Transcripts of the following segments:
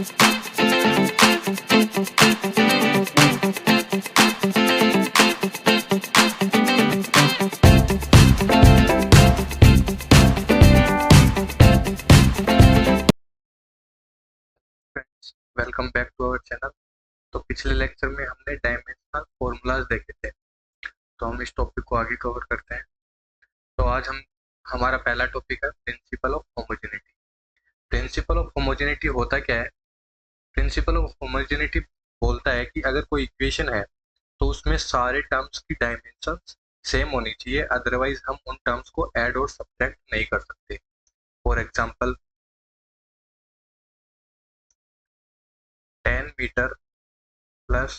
Welcome back to our channel. तो पिछले lecture में हमने डायमेंशनल फॉर्मूलाज देखे थे, तो हम इस टॉपिक को आगे कवर करते हैं। तो आज हमारा पहला टॉपिक है principle of homogeneity. Principle of homogeneity होता क्या है? प्रिंसिपल ऑफ होमोजेनिटी बोलता है कि अगर कोई इक्वेशन है तो उसमें सारे टर्म्स की डायमेंशन सेम होनी चाहिए, अदरवाइज हम उन टर्म्स को ऐड और सब्ट्रैक्ट नहीं कर सकते। For example 10 metre plus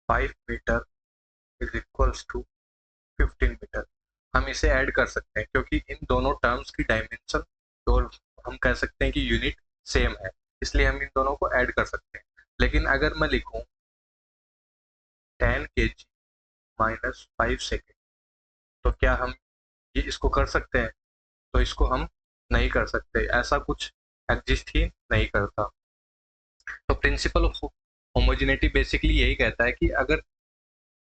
5 metre is equals to 15 metre. हम इसे ऐड कर सकते हैं क्योंकि इन दोनों टर्म्स की डायमेंशन और हम कह सकते हैं कि यूनिट सेम है, इसलिए हम इन दोनों को ऐड कर सकते हैं। लेकिन अगर मैं लिखूं 10 kg माइनस 5 सेकेंड, तो क्या हम ये इसको कर सकते हैं? तो इसको हम नहीं कर सकते, ऐसा कुछ एग्जिस्ट ही नहीं करता। तो प्रिंसिपल ऑफ होमोजेनिटी बेसिकली यही कहता है कि अगर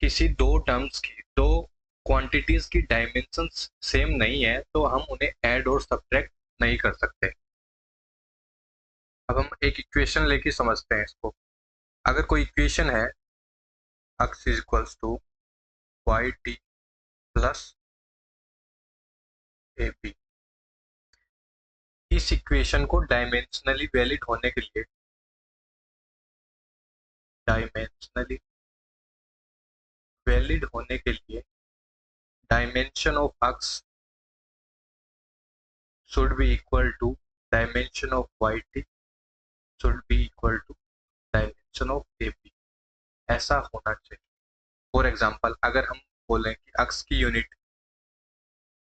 किसी दो टर्म्स की, दो क्वांटिटीज की डायमेंशंस सेम नहीं है तो हम उन्हें ऐड और सब्ट्रैक्ट नहीं कर सकते। अब हम एक इक्वेशन लेके समझते हैं इसको। अगर कोई इक्वेशन है x is equals to y t plus a b, इस इक्वेशन को डायमेंशनली वैलिड होने के लिए dimension of x should be equal to dimension of yt should be equal to dimension of ab, ऐसा होना चाहिए। फॉर एग्जांपल अगर हम बोलें कि x की यूनिट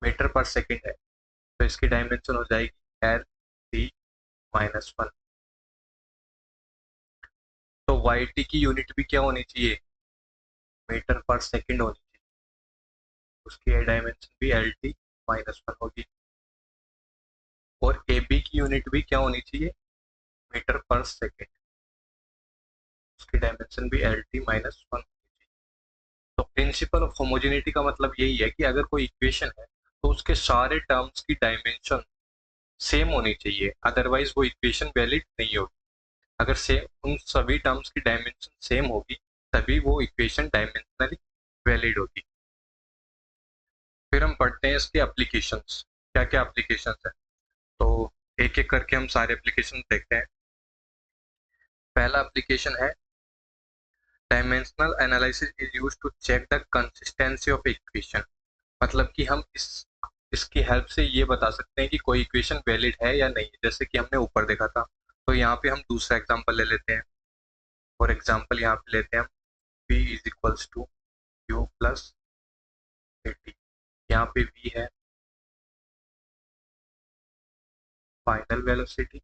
मीटर पर सेकंड है तो इसकी डायमेंशन हो जाएगी l t माइनस 1। तो yt की यूनिट भी क्या होनी चाहिए? मीटर पर सेकंड होनी चाहिए, उसकी डायमेंशन भी एल टी माइनस 1 होगी। और ए बी की यूनिट भी क्या होनी चाहिए? मीटर पर सेकेंड, उसकी डायमेंशन भी एल टी माइनस 1 होनी चाहिए। तो प्रिंसिपल ऑफ होमोजेनिटी का मतलब यही है कि अगर कोई इक्वेशन है तो उसके सारे टर्म्स की डायमेंशन सेम होनी चाहिए, अदरवाइज वो इक्वेशन वैलिड नहीं होगी। अगर सेम उन सभी टर्म्स की डायमेंशन सेम होगी तभी वो इक्वेशन डायमेंशनली वैलिड होगी। फिर हम पढ़ते हैं इसके एप्लीकेशंस, क्या क्या एप्लीकेशंस है। तो एक एक करके हम सारे एप्लीकेशन देखते हैं। पहला एप्लीकेशन है dimensional analysis is used to check the consistency of equation. मतलब कि हम इसकी हेल्प से ये बता सकते हैं कि कोई इक्वेशन वैलिड है या नहीं, जैसे कि हमने ऊपर देखा था। तो यहाँ पे हम दूसरा एग्जांपल ले लेते हैं। फॉर एग्जांपल यहाँ पे लेते हैं हम v is equals to u plus a t. यहाँ पे v है फाइनल वेलोसिटी,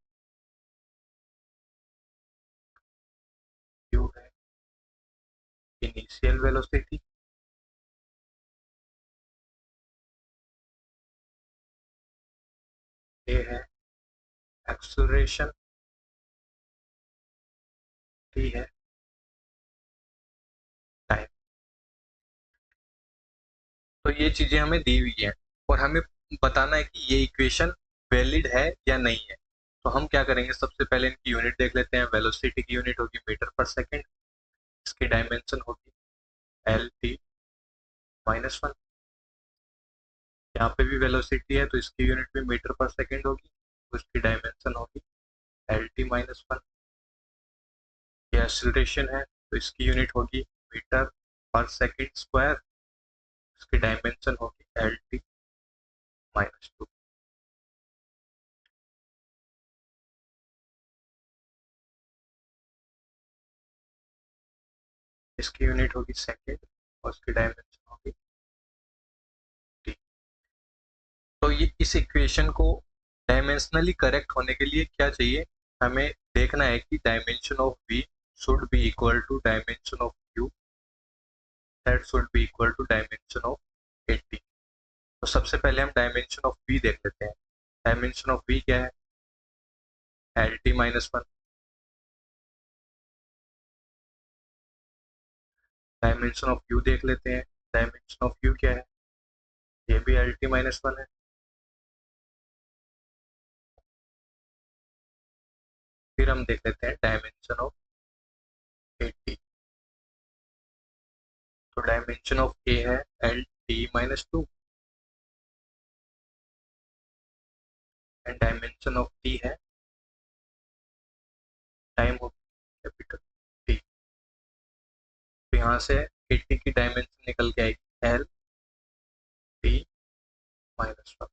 u है इनिशियल वेलोसिटी, a है एक्सेलरेशन, t है टाइम। तो ये चीजें हमें दी हुई हैं और हमें बताना है कि ये इक्वेशन वैलिड है या नहीं है। तो हम क्या करेंगे, सबसे पहले इनकी यूनिट देख लेते हैं। वेलोसिटी की यूनिट होगी मीटर पर सेकेंड, इसकी डायमेंशन होगी एल टी माइनस 1। यहाँ पे भी वेलोसिटी है तो इसकी यूनिट भी मीटर पर सेकेंड होगी, तो इसकी डायमेंशन होगी एल टी माइनस 1। ये एक्सीलरेशन है तो इसकी यूनिट होगी मीटर पर सेकेंड स्क्वायर, इसकी डायमेंशन होगी एल टी माइनस 2। इसकी यूनिट होगी सेकेंड और इसकी डायमेंशन होगी टी। तो ये इस इक्वेशन को डायमेंशनली करेक्ट होने के लिए क्या चाहिए, हमें देखना है कि dimension of v should be equal to dimension of u that should be equal to dimension of 80। तो सबसे पहले हम डायमेंशन ऑफ v देख लेते हैं। डायमेंशन ऑफ v क्या है? L T minus 1। Dimension of you देख लेते हैं। डायमेंशन ऑफ यू क्या है, ये भी एल टी माइनस वन है। फिर हम देख लेते हैं डायमेंशन ऑफ ए टी। तो डायमेंशन ऑफ ए है L T minus to and dimension of T है टाइम ऑफ कैपिटल टी। तो यहाँ से ए टी की डायमेंशन निकल के आएगी एल टी माइनस वन।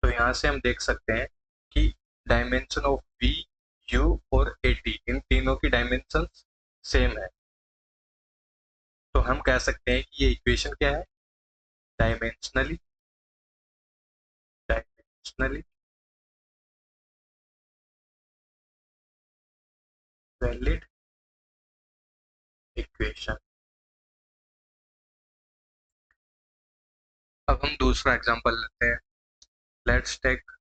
तो यहाँ से हम देख सकते हैं कि डायमेंशन ऑफ वी यू और ए टी इन तीनों की डायमेंशन सेम है। तो हम कह सकते हैं कि ये इक्वेशन क्या है, डायमेंशनली डायमेंशनली वैलिड इक्वेशन। अब हम दूसरा एग्जांपल लेते हैं। Let's take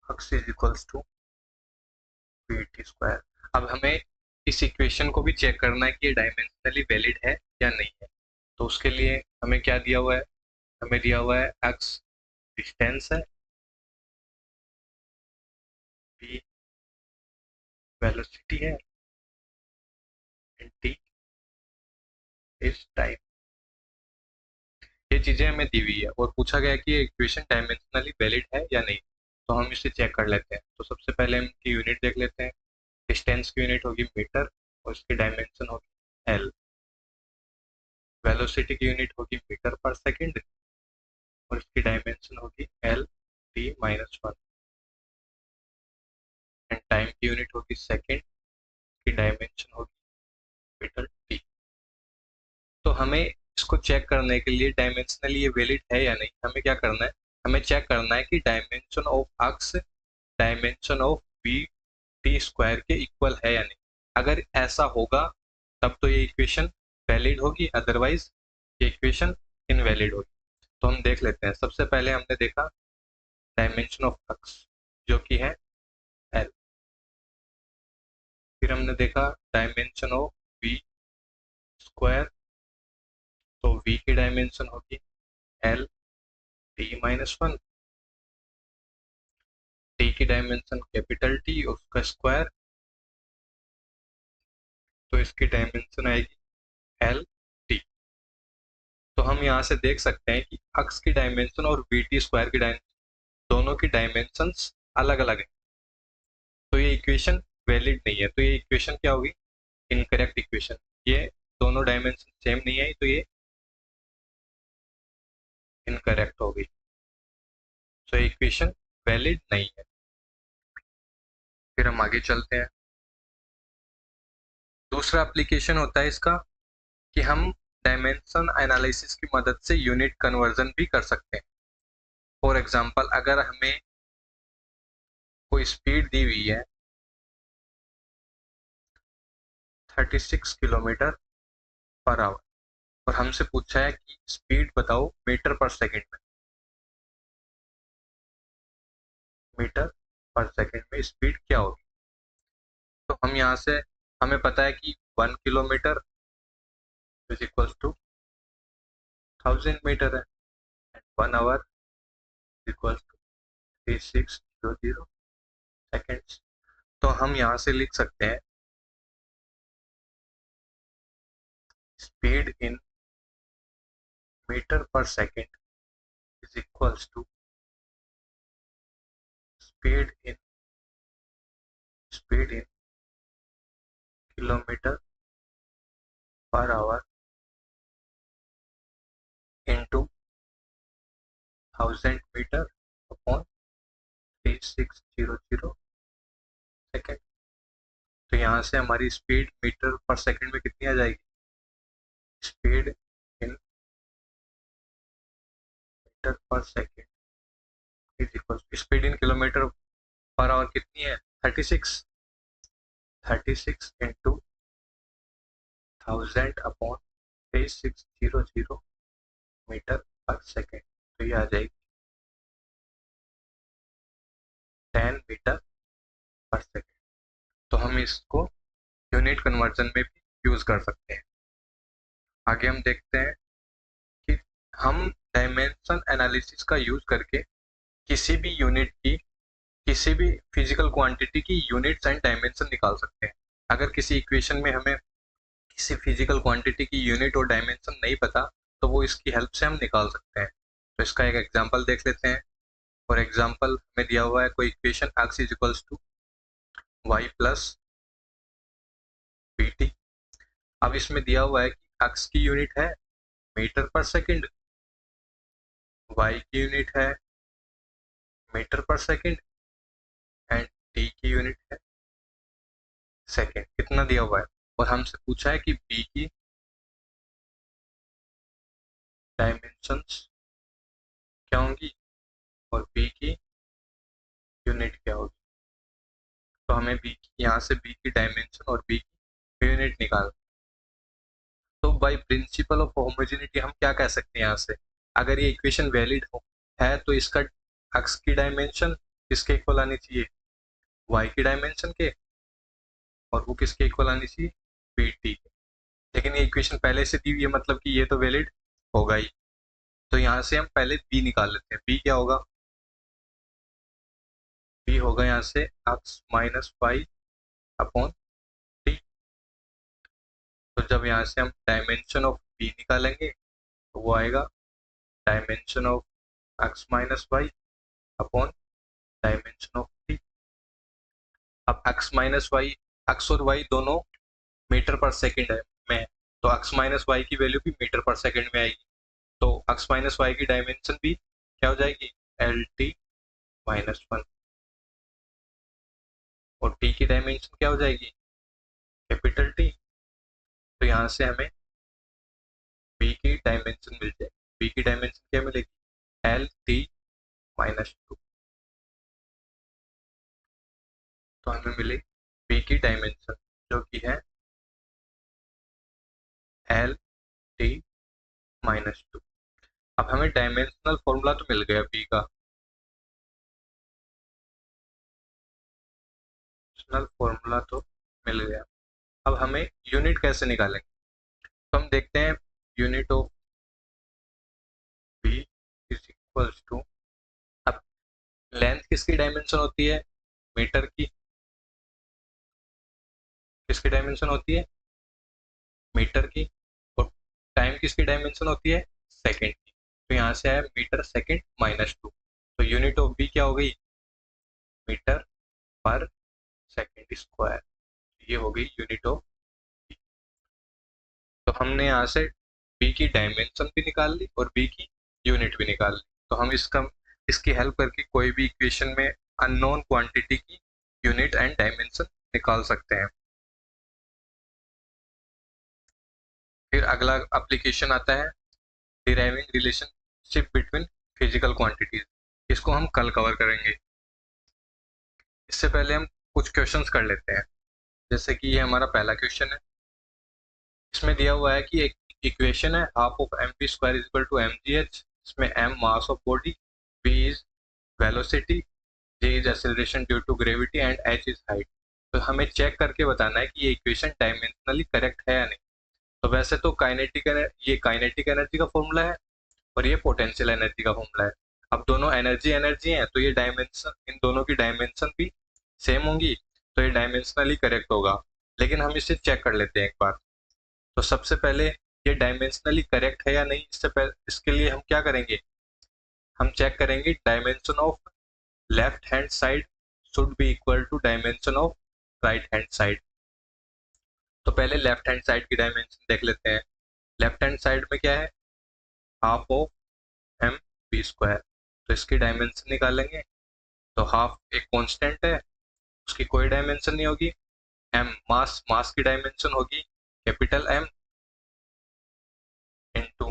x is equals to v t square. अब हमें इस इक्वेशन को भी चेक करना है कि ये डायमेंशनली वैलिड है या नहीं है। तो उसके लिए हमें क्या दिया हुआ है, हमें दिया हुआ है x डिस्टेंस है, v वेलोसिटी है एंड t इज टाइम। ये चीजें हमें दी हुई है और पूछा गया कि ये इक्वेशन डायमेंशनली वैलिड है या नहीं। तो हम इसे चेक कर लेते हैं। तो सबसे पहले हम इसकी यूनिट देख लेते हैं। डिस्टेंस की यूनिट होगी मीटर और इसकी डायमेंशन होगी एल। वेलोसिटी की यूनिट होगी मीटर पर सेकंड और इसकी डायमेंशन होगी L T minus one. And time की यूनिट होगी सेकंड, की डायमेंशन होगी मीटर टी। तो हमें इसको चेक करने के लिए डायमेंशनली ये वैलिड है या नहीं, हमें क्या करना है, हमें चेक करना है कि dimension of x dimension of we t square के इक्वल है या नहीं। अगर ऐसा होगा तब तो ये इक्वेशन वैलिड होगी, अदरवाइज ये इक्वेशन इनवैलिड होगी। तो हम देख लेते हैं। सबसे पहले हमने देखा डायमेंशन ऑफ एक्स जो कि है एल। फिर हमने देखा डायमेंशन ऑफ वी स्क्वायर, तो वी की डायमेंशन होगी L T minus one. T की डायमेंशन कैपिटल टी उसका स्क्वायर, तो इसकी डायमेंशन आएगी एल टी। तो हम यहाँ से देख सकते हैं कि अक्स की डायमेंशन और वी टी स्क्वायर की डायमेंशन दोनों की डायमेंशंस अलग अलग है। तो ये इक्वेशन वैलिड नहीं है। तो ये इक्वेशन क्या होगी, इनकरेक्ट इक्वेशन। ये दोनों डायमेंशन सेम नहीं है तो ये इनकरेक्ट होगी। तो इक्वेशन वैलिड नहीं है। फिर हम आगे चलते हैं। दूसरा एप्लीकेशन होता है इसका कि हम डायमेंशन एनालिसिस की मदद से यूनिट कन्वर्जन भी कर सकते हैं। फॉर एग्जांपल, अगर हमें कोई स्पीड दी हुई है 36 किलोमीटर पर आवर और हमसे पूछा है कि स्पीड बताओ मीटर पर सेकंड में। मीटर पर सेकंड में स्पीड क्या होगी। तो हम यहाँ से हमें पता है कि 1 kilometre is equal to 1000 metre है and 1 hour equal to 3600 seconds. तो हम यहाँ से लिख सकते हैं स्पीड इन मीटर पर second is equals to speed in kilometre per hour into 1000 metre upon 3600 second. तो यहाँ से हमारी स्पीड मीटर पर सेकंड में कितनी आ जाएगी, स्पीड इन मीटर पर second is equal, speed in kilometre per our कितनी है 36, 36 इंटू 1000 अपॉन 3600 मीटर पर सेकेंड। तो ये आ जाएगी 10 मीटर पर सेकेंड। तो हम इसको यूनिट कन्वर्जन में भी यूज कर सकते हैं। आगे हम देखते हैं कि हम डायमेंशन एनालिसिस का यूज करके किसी भी यूनिट की, किसी भी फिजिकल क्वांटिटी की यूनिट्स एंड डायमेंशन निकाल सकते हैं। अगर किसी इक्वेशन में हमें किसी फिजिकल क्वांटिटी की यूनिट और डायमेंशन नहीं पता, तो वो इसकी हेल्प से हम निकाल सकते हैं। तो इसका एक एग्जांपल देख लेते हैं। फॉर एग्जांपल हमें दिया हुआ है कोई equation x is equals to y plus b t. अब इसमें दिया हुआ है कि x की यूनिट है मीटर पर सेकंड, y की यूनिट है मीटर पर सेकंड एंड t की यूनिट है सेकंड। कितना दिया हुआ है, और हमसे पूछा है कि b की डायमेंशंस क्या होंगी और b की यूनिट क्या होगी। तो हमें b की, यहाँ से b की डायमेंशन और b की यूनिट निकाल। तो बाय प्रिंसिपल ऑफ होमोजेनिटी हम क्या कह सकते हैं यहाँ से, अगर ये इक्वेशन वैलिड है तो इसका x की डायमेंशन किसके इक्वल आनी चाहिए, y की डायमेंशन के, और वो किसके इक्वल आनी चाहिए, बी टी के। लेकिन ये इक्वेशन पहले से दी हुई है, मतलब कि ये तो वैलिड होगा ही। तो यहाँ से हम पहले b निकाल लेते हैं। b क्या होगा, b होगा यहाँ से x minus y upon t. तो जब यहाँ से हम डायमेंशन ऑफ b निकालेंगे तो वो आएगा dimension of x minus y upon dimension of t. अब x माइनस वाई, x और y दोनों मीटर पर सेकंड है में है, तो x माइनस वाई की वैल्यू भी मीटर पर सेकंड में आएगी। तो x माइनस वाई की डायमेंशन भी क्या हो जाएगी, एल टी माइनस वन, और t की डायमेंशन क्या हो जाएगी, कैपिटल टी। तो यहाँ से हमें b की डायमेंशन मिल जाएगी। b की डायमेंशन क्या मिलेगी, एल टी माइनस टू। तो हमें मिली b की डायमेंशन जो कि है एल टी माइनस टू। अब हमें डायमेंशनल फॉर्मूला तो मिल गया b का, डायमेंशनल फॉर्मूला तो मिल गया। अब हमें यूनिट कैसे निकालेंगे, तो हम देखते हैं unit of b is equals to, अब लेंथ किसकी डायमेंशन होती है, मीटर की, किसकी डायमेंशन होती है, मीटर की, और टाइम किसकी डायमेंशन होती है, सेकंड की। तो यहाँ से आया मीटर सेकंड माइनस टू। तो यूनिट ऑफ बी क्या हो गई, मीटर पर सेकंड स्क्वायर। ये हो गई यूनिट ऑफ बी। तो हमने यहाँ से बी की डायमेंशन भी निकाल ली और बी की यूनिट भी निकाल ली। तो हम इसकी हेल्प करके कोई भी इक्वेशन में अननोन क्वांटिटी की यूनिट एंड डायमेंशन निकाल सकते हैं। फिर अगला एप्लीकेशन आता है deriving relationship between physical quantities. इसको हम कल कवर करेंगे। इससे पहले हम कुछ क्वेश्चंस कर लेते हैं। जैसे कि ये हमारा पहला क्वेश्चन है। इसमें दिया हुआ है कि एक इक्वेशन है half of M P square is equal to M ji H. इसमें M mass of body, B is velocity, J is acceleration due to gravity and H is height. तो हमें चेक करके बताना है कि ये इक्वेशन डायमेंशनली करेक्ट है या नहीं। तो वैसे तो ये काइनेटिक एनर्जी का फॉर्मूला है और ये पोटेंशियल एनर्जी का फॉर्मूला है। अब दोनों एनर्जी एनर्जी हैं, तो ये डायमेंशन, इन दोनों की डायमेंशन भी सेम होंगी, तो ये डायमेंशनली करेक्ट होगा। लेकिन हम इसे चेक कर लेते हैं एक बार। तो सबसे पहले ये डायमेंशनली करेक्ट है या नहीं, इससे पहले इसके लिए हम क्या करेंगे, हम चेक करेंगे dimension of left hand side should be equal to dimension of right hand side. तो पहले लेफ्ट हैंड साइड की डायमेंशन देख लेते हैं। लेफ्ट हैंड साइड में क्या है, half of m b square. तो इसकी डायमेंशन निकालेंगे। तो हाफ एक कांस्टेंट है, उसकी कोई डायमेंशन नहीं होगी। एम मास की डायमेंशन होगी कैपिटल एम, इनटू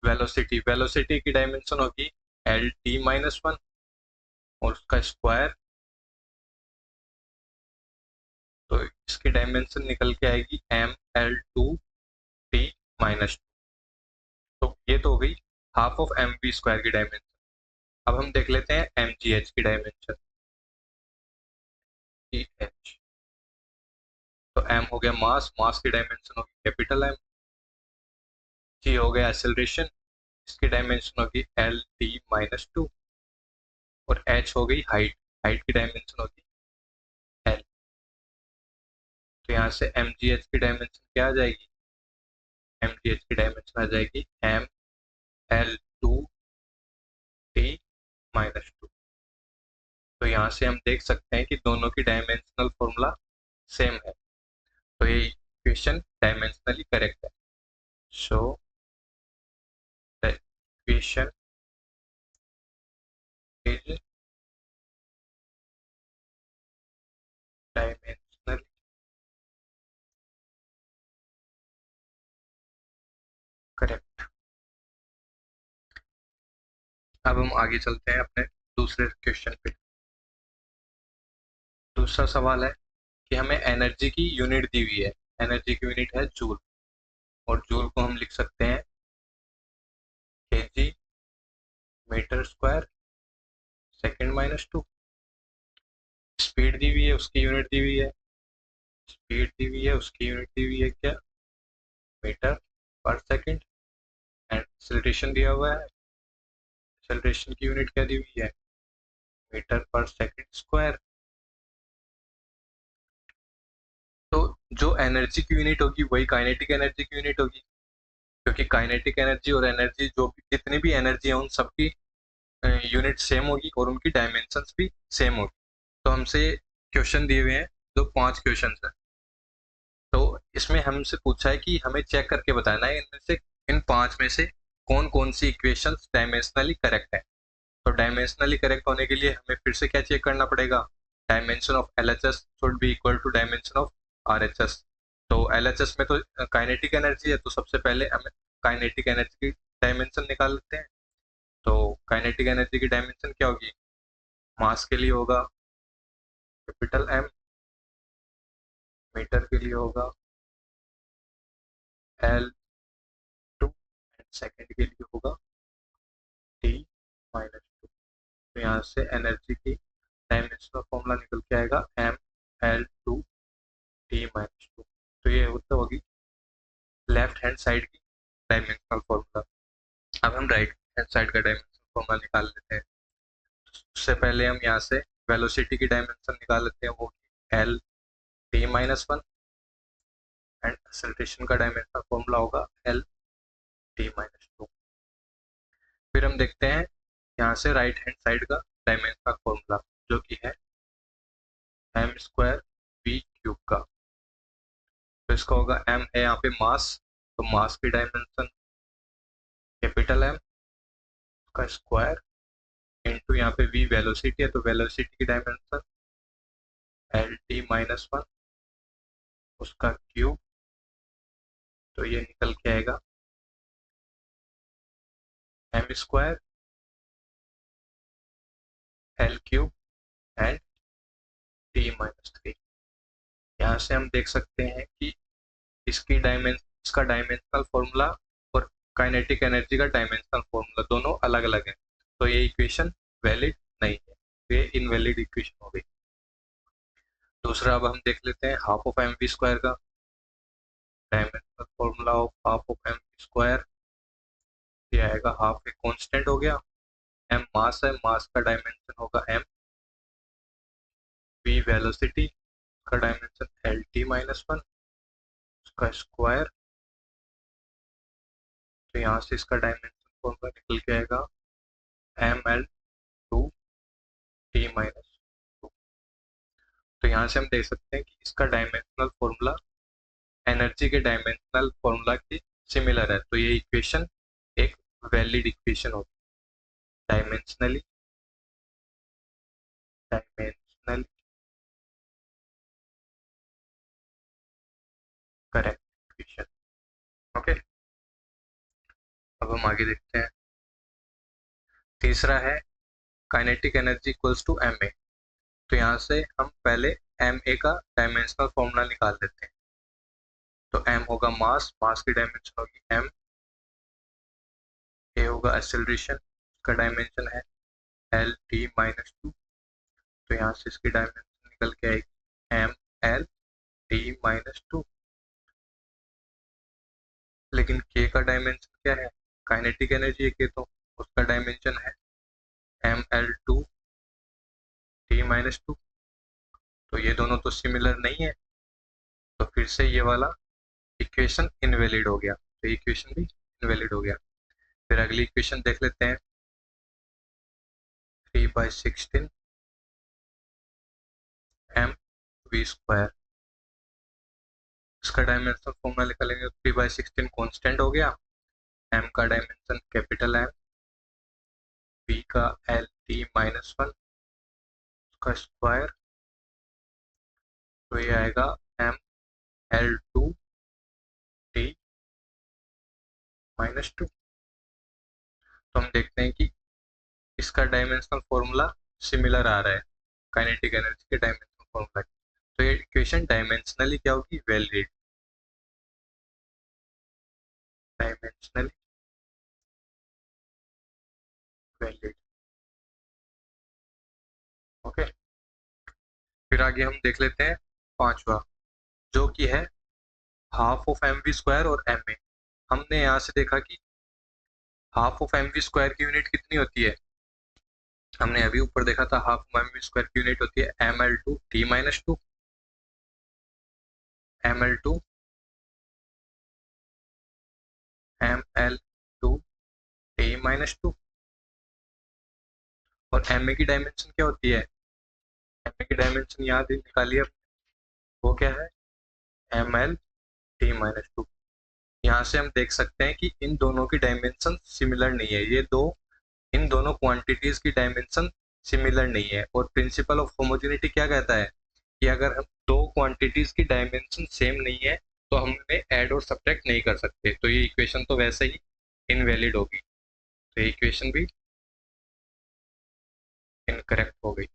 वेलोसिटी की डायमेंशन होगी एल टी माइनस वन, और उसका स्क्वायर। तो इसकी डायमेंशन निकल के आएगी M L two T minus two. तो ये तो हो गई half of m b square की डायमेंशन। अब हम देख लेते हैं एम जी एच की डायमेंशन। ई एच तो m हो गया मास, मास की डायमेंशन होगी कैपिटल M। g हो गया एक्सेलरेशन, इसकी डायमेंशन होगी L t-2। और h हो गई हाइट, हाइट की डायमेंशन होगी L। तो यहाँ से mgh की डायमेंशन क्या आ जाएगी, mgh की डायमेंशन आ जाएगी ML2t-2। तो यहाँ से हम देख सकते हैं कि दोनों की डायमेंशनल फॉर्मूला सेम है, तो ये इक्वेशन डायमेंशनली करेक्ट है। So the equation is dimensionally correct. अब हम आगे चलते हैं अपने दूसरे क्वेश्चन पे। दूसरा सवाल है कि हमें एनर्जी की यूनिट दी हुई है, एनर्जी की यूनिट है जूल, और जूल को हम लिख सकते हैं kg metre square second minus 2। Speed दी हुई है, उसकी यूनिट दी हुई है, स्पीड दी हुई है, उसकी यूनिट दी हुई है क्या, मीटर पर सेकंड। एंड एक्सेलरेशन दिया हुआ है, एक्सेलरेशन की यूनिट क्या दी हुई है, मीटर पर सेकंड स्क्वायर। तो जो एनर्जी की यूनिट होगी वही काइनेटिक एनर्जी की यूनिट होगी, क्योंकि काइनेटिक एनर्जी और एनर्जी जो भी जितनी भी एनर्जी है उन सबकी यूनिट सेम होगी और उनकी डायमेंशंस भी सेम होगी। तो हमसे क्वेश्चन दिए हुए हैं, जो 5 क्वेश्चन है। तो इसमें हमसे पूछा है कि हमें चेक करके बताना है इनमें से, इन 5 में से कौन कौन सी इक्वेशंस डायमेंशनली करेक्ट है। तो डायमेंशनली करेक्ट होने के लिए हमें फिर से क्या चेक करना पड़ेगा, dimension of LHS should be equal to dimension of RHS। तो LHS में तो काइनेटिक एनर्जी है, तो सबसे पहले हमें काइनेटिक एनर्जी की डायमेंशन निकाल लेते हैं। तो काइनेटिक एनर्जी की डायमेंशन क्या होगी, मास के लिए होगा कैपिटल M, मीटर के लिए होगा L2, एंड सेकंड के लिए होगा T-2। तो यहाँ से एनर्जी की डायमेंशनल फॉर्मूला निकल के आएगा ML2T-2। तो ये होता होगी लेफ्ट हैंड साइड की डायमेंशनल फॉर्मूला। अब हम राइट हैंड साइड का डायमेंशनल फॉर्मूला निकाल लेते हैं। उससे पहले हम यहाँ से वेलोसिटी की डायमेंशन निकाल लेते हैं, वो L t-1, एंड एक्सेलरेशन का डायमेंशनल फॉर्मूला होगा L t-2। फिर हम देखते हैं यहाँ से राइट हैंड साइड का डायमेंशनल फॉर्मूला, जो कि है m²v³ का। तो इसका होगा m है यहाँ पे मास, तो मास की डायमेंशन कैपिटल M का स्क्वायर, इनटू यहाँ पे v वेलोसिटी है, तो वेलोसिटी की डायमेंशन L t-1 उसका क्यूब। तो ये निकल के आएगा m² L³ एंड t-3। यहाँ से हम देख सकते हैं कि इसका डायमेंशनल फॉर्मूला और काइनेटिक एनर्जी का डायमेंशनल फॉर्मूला दोनों अलग अलग है, तो ये इक्वेशन वैलिड नहीं है, तो ये इनवैलिड इक्वेशन हो गई। दूसरा अब हम देख लेते हैं हाफ ऑफ mv² का dimensional formula of half of mv²। ये आएगा हाफ एक कांस्टेंट हो गया, m मास है, मास का डायमेंशन होगा m, v वेलोसिटी का डायमेंशन L t-1 उसका स्क्वायर। तो यहाँ से इसका डायमेंशन फॉर्मूला निकल के आएगा ML2t-2। तो यहाँ से हम देख सकते हैं कि इसका डायमेंशनल फॉर्मूला एनर्जी के डायमेंशनल फॉर्मूला की सिमिलर है, तो ये इक्वेशन एक वैलिड इक्वेशन होगी, dimensionally dimensionally correct equation. Okay, अब हम आगे देखते हैं। तीसरा है kinetic energy equals to ma। तो यहाँ से हम पहले ma का डायमेंशनल फॉर्मूला निकाल लेते हैं। तो m होगा मास, मास की डायमेंशन होगी m, a होगा एक्सेलरेशन, का डायमेंशन है L t-2। तो यहाँ से इसकी डायमेंशन निकल के आएगी ML T-2, लेकिन K का डायमेंशन क्या है? काइनेटिक एनर्जी है K, तो उसका डायमेंशन है ml2 T-2, तो ये दोनों तो सिमिलर नहीं है, तो फिर से ये वाला इक्वेशन इनवैलिड हो गया, तो इक्वेशन भी इनवैलिड हो गया। फिर अगली इक्वेशन देख लेते हैं, 3/16 mv², इसका डायमेंशन फॉर्मूला निकालेंगे, 3/16 कांस्टेंट हो गया, m का डायमेंशन कैपिटल M, v का LT-1 उसका स्क्वायर, तो ये आएगा ml2 T-2। तो हम देखते हैं कि इसका डायमेंशनल फॉर्मूला सिमिलर आ रहा है काइनेटिक एनर्जी के डायमेंशनल फॉर्मूला, तो ये इक्वेशन डायमेंशनली क्या होगी? Valid, dimensionally valid. ओके, फिर आगे हम देख लेते हैं पांचवा, जो कि है हाफ ऑफ mv² और ma। हमने यहाँ से देखा कि हाफ ऑफ mv² की यूनिट कितनी होती है? हमने अभी ऊपर देखा था हाफ ऑफ mv² की यूनिट होती है ml2 T-2, ml2 T-2, और ma की डायमेंशन क्या होती है? ma की डायमेंशन याद निकालिए, वो क्या है? ml T-2। यहाँ से हम देख सकते हैं कि इन दोनों की डायमेंशन सिमिलर नहीं है, ये दो, इन दोनों क्वांटिटीज की डायमेंशन सिमिलर नहीं है। और प्रिंसिपल ऑफ होमोजेनिटी क्या कहता है कि अगर हम दो क्वांटिटीज की डायमेंशन सेम नहीं है तो हम इन्हें ऐड और सब्ट्रैक्ट नहीं कर सकते, तो ये इक्वेशन तो वैसे ही इनवैलिड होगी, तो ये इक्वेशन भी इनकरेक्ट हो गई।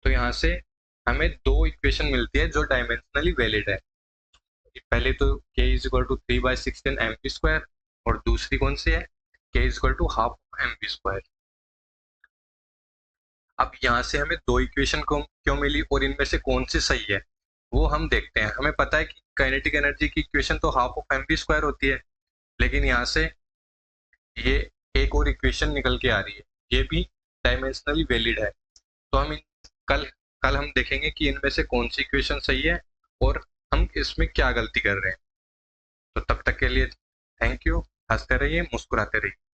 तो यहाँ से हमें दो इक्वेशन मिलती है जो डायमेंशनली वैलिड है। पहले तो k = 3/16 mv², और दूसरी कौन सी है? k = half mv²। अब यहाँ से हमें दो इक्वेशन क्यों मिली और इनमें से कौन सी सही है वो हम देखते हैं। हमें पता है कि काइनेटिक एनर्जी की इक्वेशन तो हाफ ऑफ mv² होती है, लेकिन यहाँ से ये एक और इक्वेशन निकल के आ रही है, ये भी डायमेंशनली वैलिड है। तो हम कल कल हम देखेंगे कि इनमें से कौन सी इक्वेशन सही है और हम इसमें क्या गलती कर रहे हैं। तो तब तक के लिए थैंक यू, हंसते रहिए, मुस्कुराते रहिए।